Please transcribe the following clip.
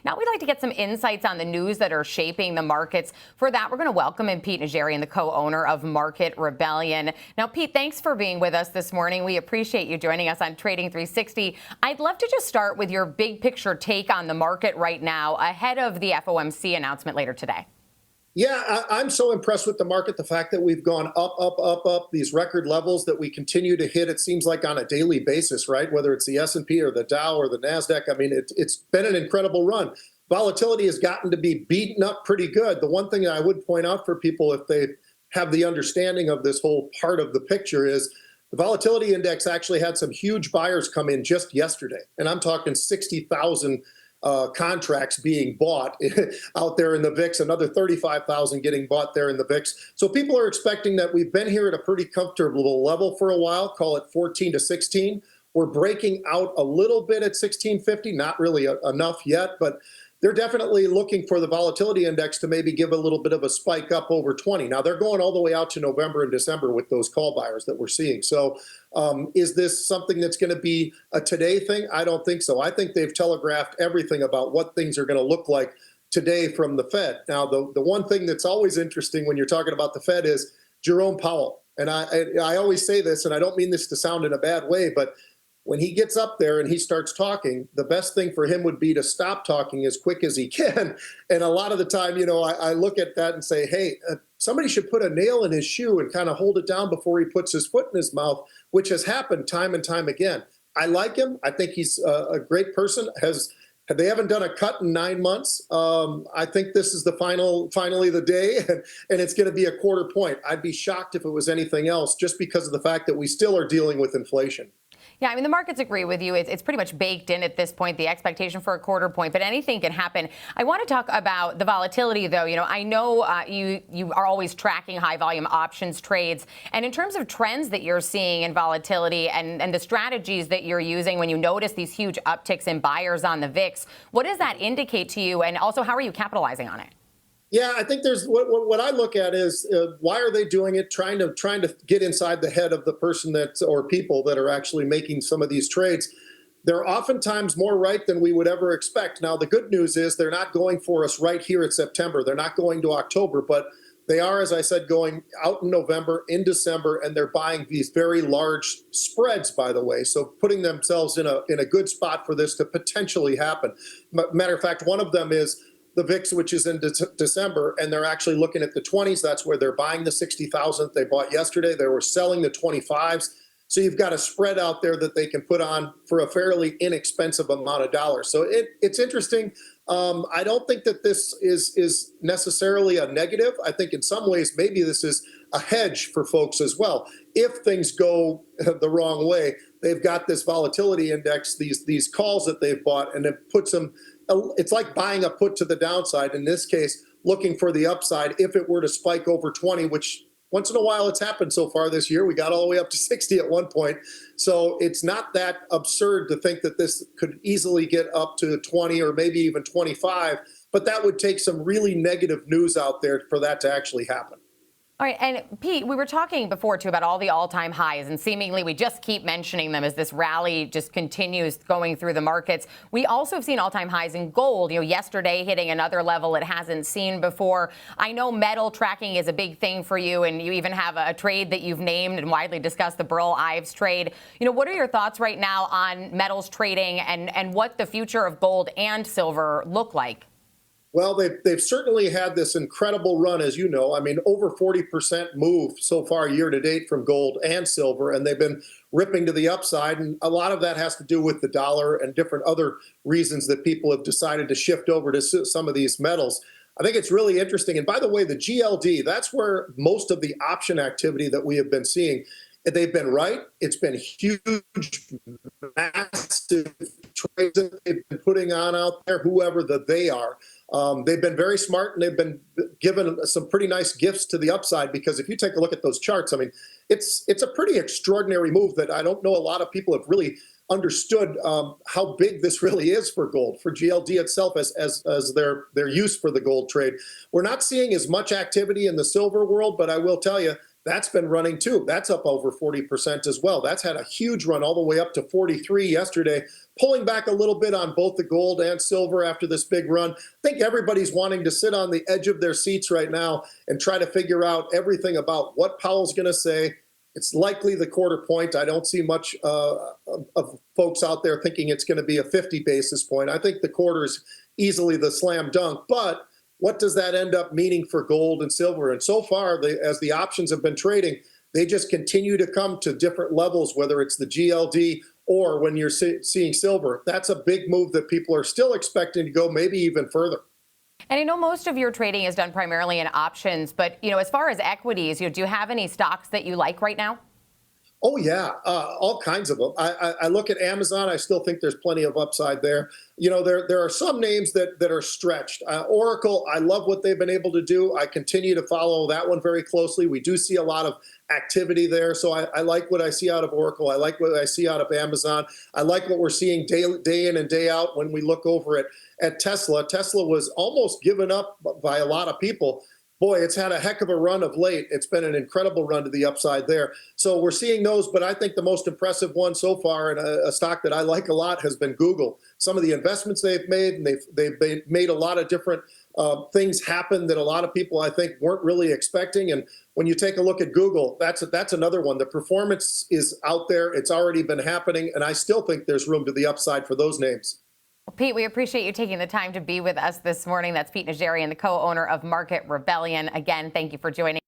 Now we'd like to get some insights on the news that are shaping the markets. For that, we're going to welcome in Pete Najarian, the co-owner of Market Rebellion. Now, Pete, thanks for being with us this morning. We appreciate you joining us on Trading 360. I'd love to just start with your big picture take on the market right now ahead of the FOMC announcement later today. Yeah, I'm so impressed with the market, the fact that we've gone up, these record levels that we continue to hit, it seems like on a daily basis, right? Whether it's the S&P or the Dow or the NASDAQ, I mean, it's been an incredible run. Volatility has gotten to be beaten up pretty good. The one thing that I would point out for people, if they have the understanding of this whole part of the picture, is the volatility index actually had some huge buyers come in just yesterday. And I'm talking 60,000 contracts being bought out there in the VIX, another 35,000 getting bought there in the VIX. So people are expecting that we've been here at a pretty comfortable level for a while, call it 14 to 16. We're breaking out a little bit at 1650, not really enough yet, but they're definitely looking for the volatility index to maybe give a little bit of a spike up over 20. Now, they're going all the way out to November and December with those call buyers that we're seeing. So is this something that's going to be a today thing? I don't think so. I think they've telegraphed everything about what things are going to look like today from the Fed. Now, the one thing that's always interesting when you're talking about the Fed is Jerome Powell. And I always say this, and I don't mean this to sound in a bad way, but when he gets up there and he starts talking, the best thing for him would be to stop talking as quick as he can. And a lot of the time, you know, I look at that and say, hey, somebody should put a nail in his shoe and kind of hold it down before he puts his foot in his mouth, which has happened time and time again. I like him. I think he's a great person. They haven't done a cut in 9 months. I think this is the finally the day, and it's going to be a quarter point. I'd be shocked if it was anything else, just because of the fact that we still are dealing with inflation. Yeah, I mean, the markets agree with you. It's pretty much baked in at this point, the expectation for a quarter point, but anything can happen. I want to talk about the volatility, though. You know, I know you are always tracking high volume options trades. And in terms of trends that you're seeing in volatility and the strategies that you're using when you notice these huge upticks in buyers on the VIX, what does that indicate to you? And also, how are you capitalizing on it? Yeah, I think there's what I look at is why are they doing it? Trying to get inside the head of the person or people that are actually making some of these trades. They're oftentimes more right than we would ever expect. Now, the good news is they're not going for us right here at September. They're not going to October, but they are, as I said, going out in November, in December, and they're buying these very large spreads, by the way. So putting themselves in a good spot for this to potentially happen. Matter of fact, one of them is the VIX, which is in December, and they're actually looking at the 20s. That's where they're buying the 60,000 they bought yesterday. They were selling the 25s. So you've got a spread out there that they can put on for a fairly inexpensive amount of dollars. So it's interesting. I don't think that this is necessarily a negative. I think in some ways, maybe this is a hedge for folks as well. If things go the wrong way, they've got this volatility index, these calls that they've bought, and it puts them. It's like buying a put to the downside. In this case, looking for the upside if it were to spike over 20, which once in a while it's happened so far this year. We got all the way up to 60 at one point. So it's not that absurd to think that this could easily get up to 20 or maybe even 25. But that would take some really negative news out there for that to actually happen. All right. And Pete, we were talking before, too, about all the all-time highs, and seemingly we just keep mentioning them as this rally just continues going through the markets. We also have seen all-time highs in gold, you know, yesterday hitting another level it hasn't seen before. I know metal tracking is a big thing for you, and you even have a trade that you've named and widely discussed, the Burl-Ives trade. You know, what are your thoughts right now on metals trading and what the future of gold and silver look like? Well, they've certainly had this incredible run, as you know. I mean, over 40% move so far year to date from gold and silver, and they've been ripping to the upside. And a lot of that has to do with the dollar and different other reasons that people have decided to shift over to some of these metals. I think it's really interesting. And by the way, the GLD, that's where most of the option activity that we have been seeing. They've been right. It's been huge, massive trades that they've been putting on out there, whoever that they are. They've been very smart, and they've been given some pretty nice gifts to the upside, because if you take a look at those charts, I mean, it's a pretty extraordinary move that I don't know a lot of people have really understood how big this really is for gold, for GLD itself as their use for the gold trade. We're not seeing as much activity in the silver world, but I will tell you, that's been running too. That's up over 40% as well. That's had a huge run all the way up to 43 yesterday, pulling back a little bit on both the gold and silver after this big run. I think everybody's wanting to sit on the edge of their seats right now and try to figure out everything about what Powell's going to say. It's likely the quarter point. I don't see much of folks out there thinking it's going to be a 50 basis point. I think the quarter is easily the slam dunk, but what does that end up meaning for gold and silver? And so far, as the options have been trading, they just continue to come to different levels, whether it's the GLD or when you're seeing silver. That's a big move that people are still expecting to go maybe even further. And I know most of your trading is done primarily in options, but as far as equities, do you have any stocks that you like right now? Oh, yeah, all kinds of them. I look at Amazon. I still think there's plenty of upside there. There are some names that are stretched. Oracle, I love what they've been able to do. I continue to follow that one very closely. We do see a lot of activity there. So I like what I see out of Oracle. I like what I see out of Amazon. I like what we're seeing day in and day out when we look over at Tesla. Tesla was almost given up by a lot of people. Boy, it's had a heck of a run of late. It's been an incredible run to the upside there. So we're seeing those, but I think the most impressive one so far, and a stock that I like a lot, has been Google. Some of the investments they've made, and they've made a lot of different things happen that a lot of people, I think, weren't really expecting. And when you take a look at Google, that's another one. The performance is out there. It's already been happening, and I still think there's room to the upside for those names. Well, Pete, we appreciate you taking the time to be with us this morning. That's Pete Najarian, the co-owner of Market Rebellion. Again, thank you for joining.